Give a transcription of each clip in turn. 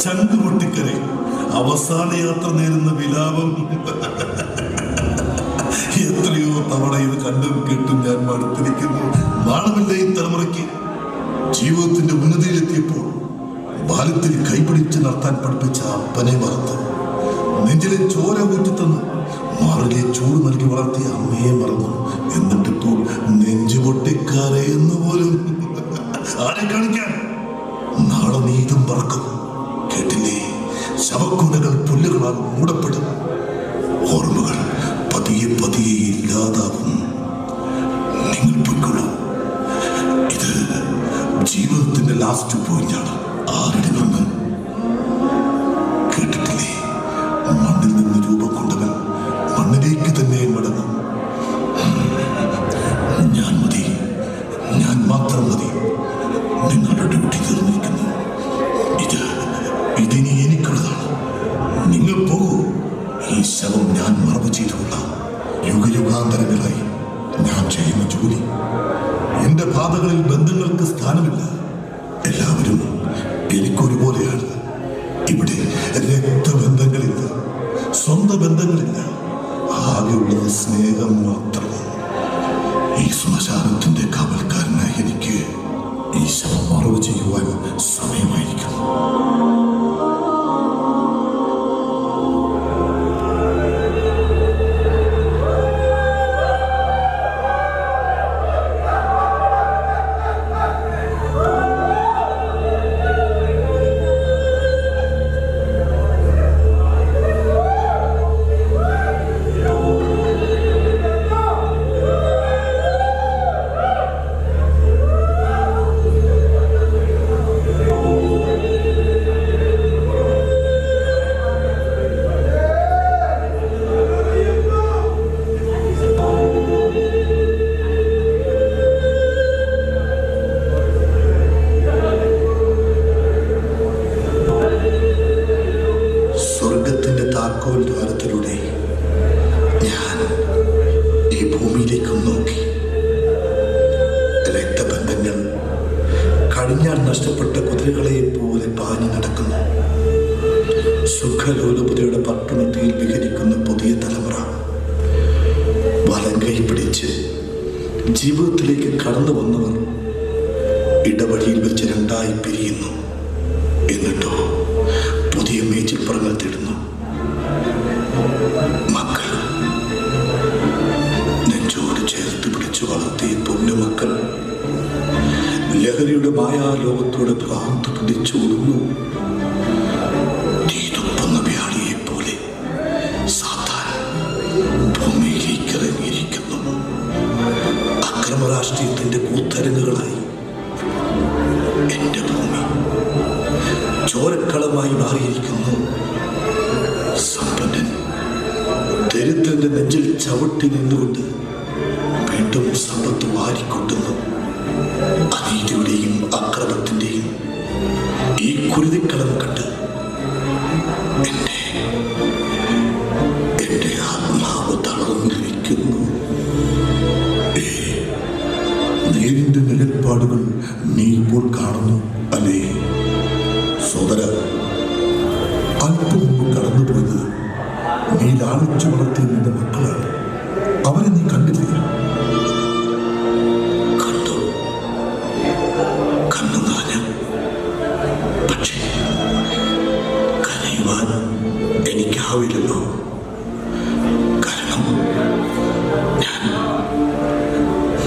ചങ്ക് പൊട്ടിക്കരയും. അവസാന യാത്ര നേരുന്ന വിലാപം. എത്രയോ തവണ ഇത് കണ്ടും കേട്ടും ഞാൻ മടുത്തിരിക്കുന്നു. നാണമില്ല ഈ തലമുറയ്ക്ക്. ജീവിതത്തിന്റെ ഉന്നതിയിലെത്തിയപ്പോൾ ബാല്യത്തിൽ കൈപിടിച്ച് നടത്താൻ പഠിപ്പിച്ച അപ്പനെ മറന്നു. നെഞ്ചിലെ ചോര ഊറ്റിത്തന്നു മാറിലെ ചൂട് നൽകി വളർത്തിയ അമ്മയെ മറന്നു. എന്നിട്ടിപ്പോൾ നെഞ്ചു പൊട്ടിക്കരയെന്ന് പോലും. ആരെ കാണിക്കാൻ? നാളെ നീ ഇതും പറക്കും. കേട്ടില്ലേ? ശവക്കുണ്ടകൾ പുല്ലുകളാൽ മൂടപ്പെടും. ഓർമ്മകൾ പതിയെ പതിയെ ഇല്ലാതാവും. നിങ്ങൾ പൊയ്ക്കൊള്ളൂ. ഇത് ജീവിതത്തിന്റെ ലാസ്റ്റ് പോയിന്റാണ്. ആരുടെ നിന്ന് കേട്ടിട്ടില്ലേ? മണ്ണിൽ നിന്ന് രൂപം കൊണ്ടവൻ മണ്ണിലേക്ക് തന്നെ മടങ്ങും. ഞാൻ മതി, ഞാൻ മാത്രം മതി. നിങ്ങളുടെ ഡ്യൂട്ടി തീർന്നിരിക്കുന്നു. ഇതിനി എനിക്കുള്ളതാണ്. നിങ്ങൾ പോകൂ. ഈ ശവം ഞാൻ മറവ് ചെയ്തുകൊള്ളാം. യുഗയുഗാന്തരങ്ങളായി ഞാൻ ചെയ്യുന്ന ജോലി. എന്റെ പാതകളിൽ ബന്ധങ്ങൾക്ക് സ്ഥാനമില്ല. എല്ലാവരും എനിക്കൊരുപോലെയാണ്. ഇവിടെ രക്തബന്ധങ്ങളില്ല, സ്വന്തം ബന്ധങ്ങളില്ല. ആകെയുള്ളത് സ്നേഹം മാത്രമാണ്. ഈ ശ്മശാനത്തിന്റെ കാവൽക്കാരനായി എനിക്ക് ഈ ശവം മറവ് ചെയ്യുവാൻ സമയമായിരിക്കുന്നു. ദ്വാരത്തിലൂടെ ഞാൻ ഈ ഭൂമിയിലേക്ക് നോക്കി. രക്തബന്ധങ്ങൾ കടിഞ്ഞാൽ നഷ്ടപ്പെട്ട കുതിരകളെ പോലെ പാഞ്ഞു നടക്കുന്നു. സുഖലോലുപതയുടെ പട്ടുണത്തിയിൽ വിഹരിക്കുന്ന പുതിയ തലമുറ വലങ്കൈ പിടിച്ച് ജീവിതത്തിലേക്ക് കടന്നു വന്നവർ ഇടവഴിയിൽ വെച്ച് രണ്ടായി പിരിയുന്നു. എന്നിട്ടോ പുതിയ മേച്ചിൽപ്പുറങ്ങൾ തേടുന്നു. മക്കൾ, നെഞ്ചോട് ചേർത്ത് പിടിച്ചു വളർത്തിയ പൊന്നുമക്കൾ ലഹരിയുടെ മായാലോകത്തോടെ ഭ്രാന്ത് പിടിച്ചോടുന്നു. തീതുപ്പുന്ന വ്യാളിയെ പോലെ സാത്താൻ ഭൂമിയിലേക്ക് ഇറങ്ങിയിരിക്കുന്നു. അക്രമരാഷ്ട്രീയത്തിന്റെ കൂത്തരങ്ങുകളായി എന്റെ ഭൂമി ചോരക്കളമായി മാറിയിരിക്കുന്നു. സമ്പന്നൻ ദരിദ്രന്റെ നെഞ്ചിൽ ചവിട്ടി നിന്നുകൊണ്ട് വീണ്ടും സമ്പത്ത് വാരിക്കൊട്ടുന്നു. അനീതിയുടെയും അക്രമത്തിന്റെയും ഈ കുരുതിക്കളം കണ്ട് എന്റെ ആത്മാവ് തളർന്നിരിക്കുന്നു. നേരിന്റെ നിലപാടുകൾ നീ ഇപ്പോൾ കാണുന്നു അല്ലേ സോദര? അല്പം മുമ്പ് കടന്നുപോയത് നീ ലാളിച്ചു വളർത്തിയ നിന്റെ മക്കളാണ്. അവരെ നീ കണ്ടില്ലേ? കണ്ടു, കണ്ണു നിറഞ്ഞു. പക്ഷേ കരയുവാൻ എനിക്കാവില്ലല്ലോ. കാരണം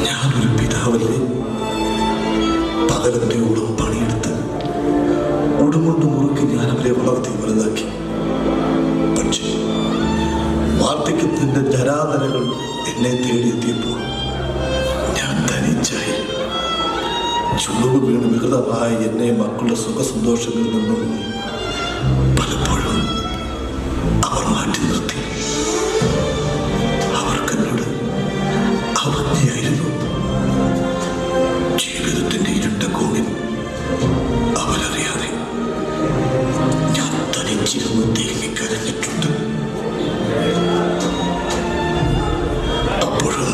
ഞാനൊരു പിതാവല്ലേ. പകലത്തെ ഓടും പണിയെടുത്ത് ഉടുമുണ്ട് മുറുക്കി ഞാൻ അവരെ വളർത്തി വലുതാക്കി. പക്ഷേ വാർദ്ധക്യത്തിന്റെ ജരാതരകൾ എന്നെ തേടിയെത്തിയപ്പോൾ ഞാൻ തനിച്ചായി. ചുളുവ് വീണ് വികൃതമായ എന്നെ മക്കളുടെ സുഖസന്തോഷങ്ങളിൽ നിന്നും പലപ്പോഴും അവർ മാറ്റി നിർത്തി. അവർക്കെന്നോട് അവജ്ഞയായിരുന്നു. ജീവിതത്തിന്റെ ഇരുണ്ട കോണിൽ അവരറിയാതെ ഞാൻ തനിച്ചിരുന്ന് തേങ്ങിക്കരഞ്ഞിട്ടുണ്ട്. അപ്പോഴും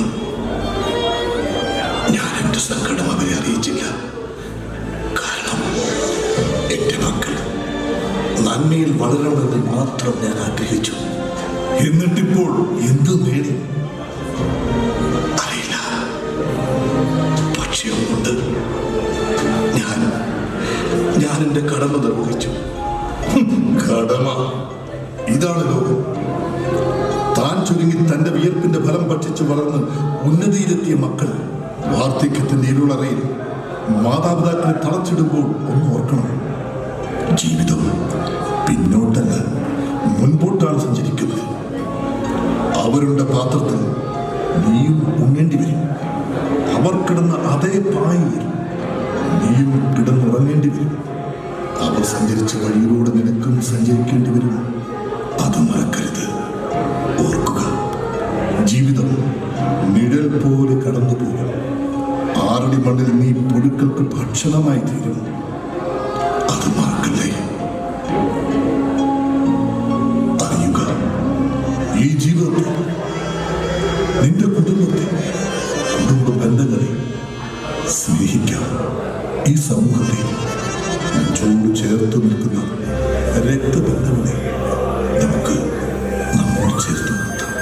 ഞാൻ എന്റെ സങ്കടം അവരെ അറിയിച്ചില്ല. കാരണം എന്റെ മക്കൾ ഭൂമിയിൽ വളരണമെന്ന് മാത്രം ഞാൻ ആഗ്രഹിച്ചു. എന്നിട്ടിപ്പോൾ എന്ത് നേടി അറിയില്ല. പക്ഷേ ഒന്നുണ്ട്, ഞാൻ എന്റെ കടമ നിർവഹിച്ചു. കടമ, ഇതാണ് ലോകം. താൻ ചുരുങ്ങി തന്റെ വിയർപ്പിന്റെ ഫലം ഭക്ഷിച്ച് വളർന്ന് ഉന്നതിയിലെത്തിയ മക്കൾ വാർദ്ധക്യത്തിന്റെ ഇരുളറയിൽ മാതാപിതാക്കളെ തളച്ചിടുമ്പോൾ ഒന്ന് ഓർക്കണം, ജീവിതം പിന്നോട്ടല്ല മുൻപോട്ടാണ് സഞ്ചരിക്കുന്നത്. അവരുടെ പാത്രത്തിൽ നീയും ഉണ്ണേണ്ടി വരും. അവർ കിടന്ന അതേ പായിൽ നീയും കിടന്നുറങ്ങേണ്ടി വരും. അവർ സഞ്ചരിച്ച വഴിയിലൂടെ നിനക്കും സഞ്ചരിക്കേണ്ടി വരും. അത് മറക്കരുത്. ഓർക്കുക, ജീവിതം നിഴൽ പോലെ കടന്നു പോകും. ആറടി മണ്ണിൽ നീ പുഴുക്കൾക്ക് ഭക്ഷണമായി തീരും. അത് മറക്കല്ലേ. അറിയുക, ഈ ജീവിതത്തെ, നിന്റെ കുടുംബത്തെ, കുടുംബ ബന്ധങ്ങളെ സ്നേഹിക്കാം. ഈ സമൂഹത്തെ, നെഞ്ചോട് ചേർത്ത് നിൽക്കുന്ന രക്തബന്ധങ്ങളെ നമുക്ക് നമ്മോട് ചേർത്ത് നിർത്താം.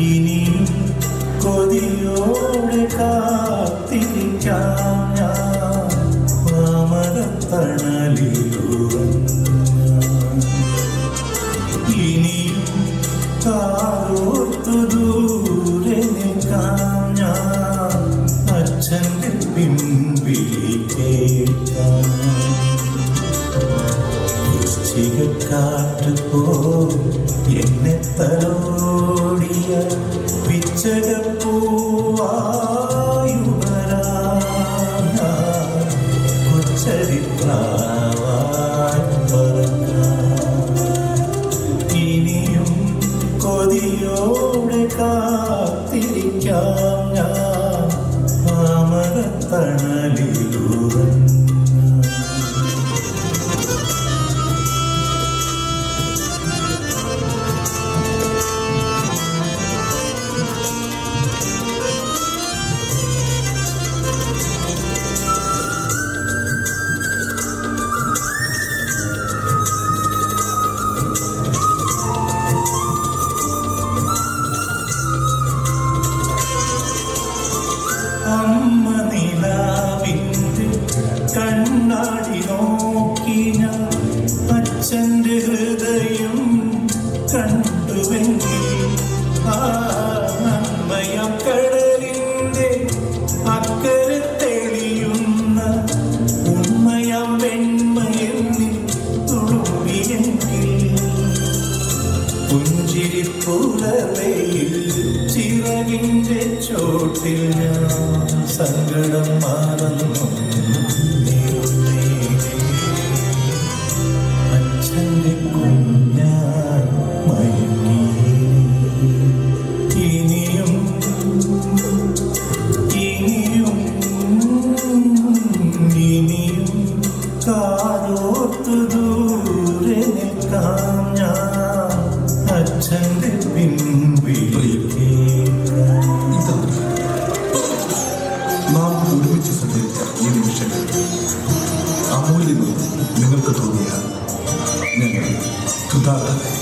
ഇനിയും കൊതിയോടെ കാത്തിരിക്കാം ഞാൻ മാമരത്തണലിലുറങ്ങാൻ. ഇനിയും കാതോർത്തു ദൂരെ നിൽക്കാം ഞാൻ അച്ഛൻ്റെ പിൻവിളി കേൾക്കാം. വൃശ്ചികക്കാറ്റ് പോ എന്നെ തലോടിയ പിച്ചകപ്പൂവായുവരാം കൊച്ചരിപ്രാവായി പറക്കാം. ഇനിയും കൊതിയോടെ കാത്തിരിക്കാം ഞാൻ മാമരത്തണലിലുറങ്ങാൻ. അമ്മ നിലാവിൻ്റെ കണ്ണാടി നോക്കി ഞാൻ അച്ഛൻ്റെ ഹൃദയം കണ്ടുവെങ്കിൽ ആ നന്മയം കടലിൻ്റെ അക്കരെ തെളിയുന്ന ഉണ്മയം വെണ്മയെന്നിൽ തുളുമ്പിയെങ്കിൽ പുഞ്ചിരിപ്പുലവയിൽ ചിറകിൻ്റെ ചോട്ടിൽ ഞാൻ സങ്കടം മറന്നു അച്ഛൻ്റെ കുഞ്ഞായി മയങ്ങി. ഇനിയും ഇനിയും ഇനിയും കാതോർത്തു ദൂരെ നിൽക്കാം ഞാൻ അച്ഛൻ്റെ പിൻവിളി കേൾക്കാം. നാം ഒരുമിച്ച് സഞ്ചരിച്ച ഈ നിമിഷങ്ങൾ അമൂല്യമെന്ന് നിങ്ങൾക്ക് തോന്നിയാൽ ഞങ്ങൾ കൃതാർത്ഥരായി.